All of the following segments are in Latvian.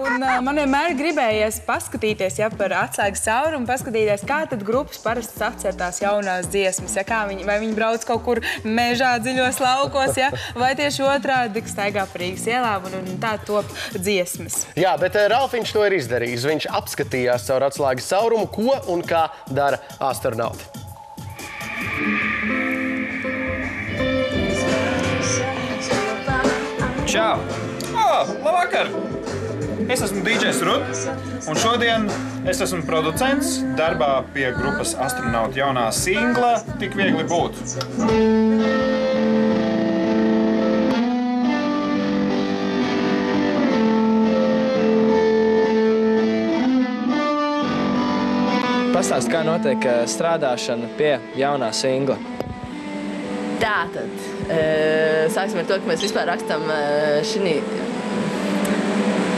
un man vienmēr gribējies paskatīties, ja par Atslēgas caurumu, paskatīties, kā tad grupas parasti sacer tās jaunās dziesmas, ja, vai viņi brauc kaut kur mežā dziļos laukos, ja, vai tieši otrādi staigā pa Rīgas ielām un tā top dziesmas. Jā, bet Ralfiņš to ir izdarījis. Viņš apskatījās caur Atslēgas caurumu, ko un kā dara astronauti. Čau! Labvakar! Es esmu DJs Rud, un šodien es esmu producents darbā pie grupas Astronauti jaunā singla Tik viegli būt. Pastāst, kā notiek strādāšana pie jaunā singla? Tātad, sāksim ar to, ka mēs vispār rakstam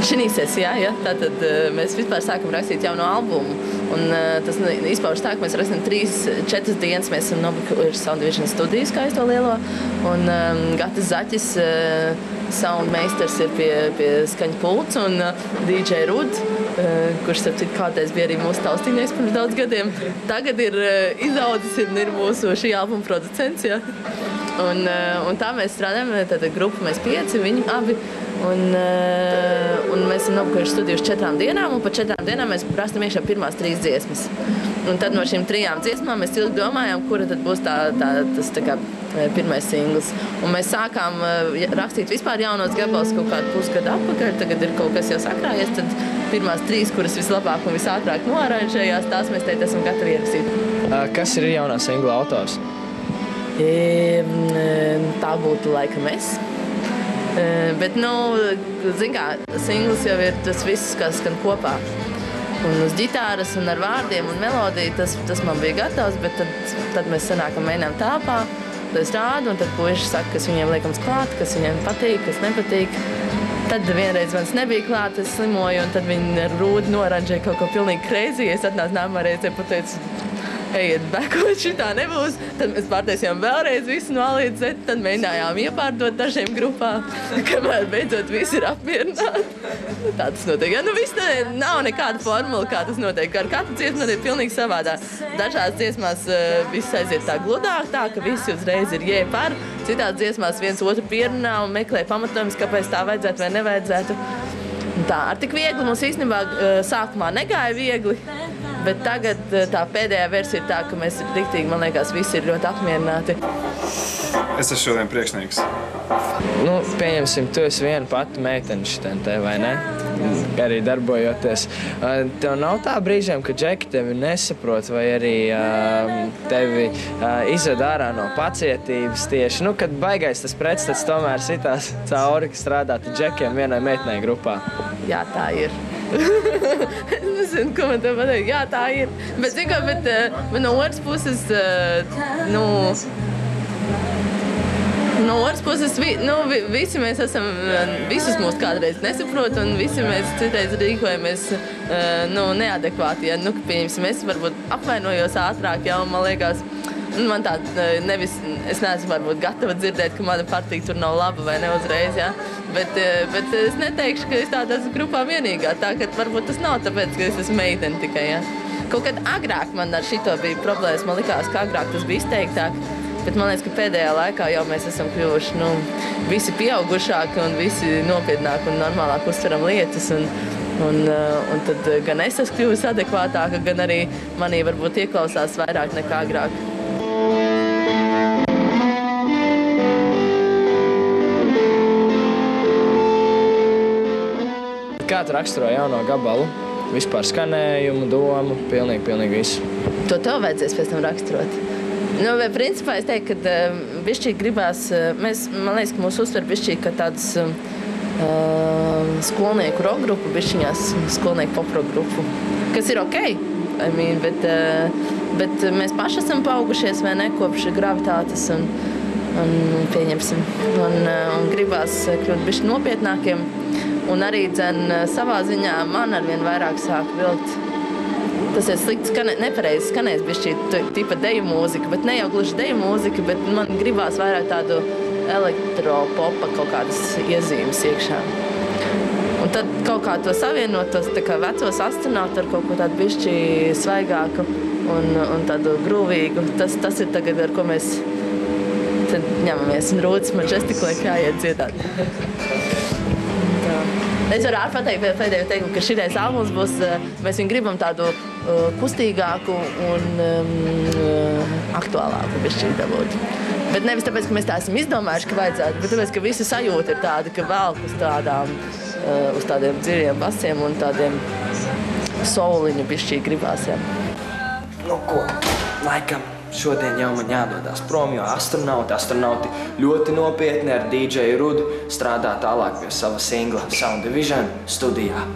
šī sesijā, ja? Tātad mēs vispār sākam rakstīt jauno albumu, un tas izpaužas tā, ka mēs rakstam 3-4 dienas, mēs esam nobikuši Soundvision studijas, kā es to lielo, un Gatis Zaķis, soundmeisters ir pie skaņa pults, un DJ Rud, kurš, starp citu, kādreiz bija arī mūsu taustīnieks pirms daudz gadiem. Tagad ir izaudzis un ir mūsu šī albuma producents, ja? Un tā mēs strādājam, tātad grupa mēs 5, viņi abi, un mēs esam nobikuši studiju uz 4 dienām, un pa 4 dienām mēs rastam iekšā pirmās 3 dziesmas. Un tad no šīm 3 dziesmām mēs ilgi domājām, kura tad būs tas tā kā pirmais singls. Un mēs sākām rakstīt vispār jaunos gabalus kaut kādu pusgadu atpakaļ, tagad ir kaut kas jau sakrājies, tad pirmās 3, kuras vislabāk un visātrāk noaranžējās, tās mēs teikt esam gatavi ierakstīt. Kas ir jaunā singla autors? Tā būtu laikam es. Bet, zin kā, singls jau ir tas viss, kas skan kopā. Un uz ģitāras un ar vārdiem un melodiju tas man bija gatavs, bet tad mēs sanākam mēģinām tāpā, tad es rādu, un tad puiši saka, kas viņiem liekams klāt, kas viņiem patīk, kas nepatīk. Tad vienreiz manis nebija klāt, es slimoju, un tad viņi ar Rūdu noranžēja kaut ko pilnīgi crazy. Es atnācu nākamā reizē, pateicu, ejiet bekot, šitā nebūs. Tad mēs pārtaisījām vēlreiz visu no A līdz Z, tad mēģinājām iepārdot dažiem grupā, kamēr beidzot visi ir apmierināti. Tā tas notiek. Ja, viss nav nekāda formula, kā tas notiek. Ar katru dziesmu ir pilnīgi savādā. Dažās dziesmās viss aiziet tā gludāk, tā, ka visi uzreiz ir jē par. Citās dziesmās viens otru pierunā un meklē pamatojumus, kāpēc tā vajadzētu vai nevajadzētu. Tā, ar tik viegli mums īstenībā sākumā negāja viegli, bet tagad tā pēdējā versija ir tā, ka mēs riktīgi, man liekas, visi ir ļoti apmierināti. Es esmu šodien priekšnieks. Pieņemsim, tu esi viena pati meitene šitien te, vai ne? Arī darbojoties. Tev nav tā brīžiem, ka džeki tevi nesaprot vai arī tevi izved ārā no pacietības tieši, kad baigais tas pretstats tomēr sitās cauri, ka strādāt džekiem vienai meitenei grupā? Jā, tā ir. Es nezinu, ko man tev pateikt. Jā, tā ir. Bet no otras puses, No otras puses, visi mēs esam, visus mūs kādreiz nesaprot, un visi mēs citreiz rīkojamies neadekvāti. Ja, pieņemsim, es varbūt apvainojos ātrāk, ja, un man liekas, man tā es neesmu varbūt gatava dzirdēt, ka mana partija tur nav laba vai ne uzreiz, ja. Bet es neteikšu, ka es tādā grupā vienīgā, tā ka varbūt tas nav tāpēc, ka es esmu meitene tikai, ja. Kaut kad agrāk man ar šito bija problēmas, man likās, ka agrāk tas bija izteiktāk. Bet man liekas, ka pēdējā laikā jau mēs esam kļuvuši visi pieaugušāki un visi nopietnāki un normālāk uztveram lietas. Un tad gan es esmu kļuvusi adekvātāka, gan arī manī varbūt ieklausās vairāk nekā agrāk. Kā tu raksturo jauno gabalu? Vispār skanējumu, domu, pilnīgi visu. To tev vajadzēs pēc tam raksturot. Principā es teiktu, ka bišķīgi gribās, man liekas, ka mūs uztver bišķīgi, ka tādas skolnieku rock grupu, bišķiņās skolnieku pop rock grupu, kas ir ok, bet mēs paši esam paaugušies vai ne, kopš gravitātes un pieņemsim, un gribās kļūt bišķi nopietnākiem, un arī savā ziņā man arvien vairāk sāk vilkt. Tas ir slikts, nepareizi skanēs bišķi tipa deju mūzika, bet ne jau gluži deju mūzika, bet man gribās vairāk tādu elektropopa kaut kādas iezīmes iekšā. Un tad kaut kā to savienot, tos tā kā vecos astronautus ar kaut ko tādu bišķi svaigāku un tādu grūvīgu. Tas ir tagad, ar ko mēs ņemamies. Un Rūtis man žestikulē, kā iet dziedāt. Es varu pateikt pēdējo teikumu, ka šitais albums būs, mēs viņu gribam tādu kustīgāku un aktuālāku bišķi dabūt. Bet nevis tāpēc, ka mēs tā esam izdomājuši, ka vajadzētu, bet tāpēc, ka visa sajūta ir tāda, ka velk uz tādiem dziļiem basiem un tādiem souliņu bišķī gribās, jā. Nu ko, laikam šodien jau man jādodas prom, jo astronauti ļoti nopietni ar DJ Rudu strādā tālāk pie sava singla Sound Division studijā.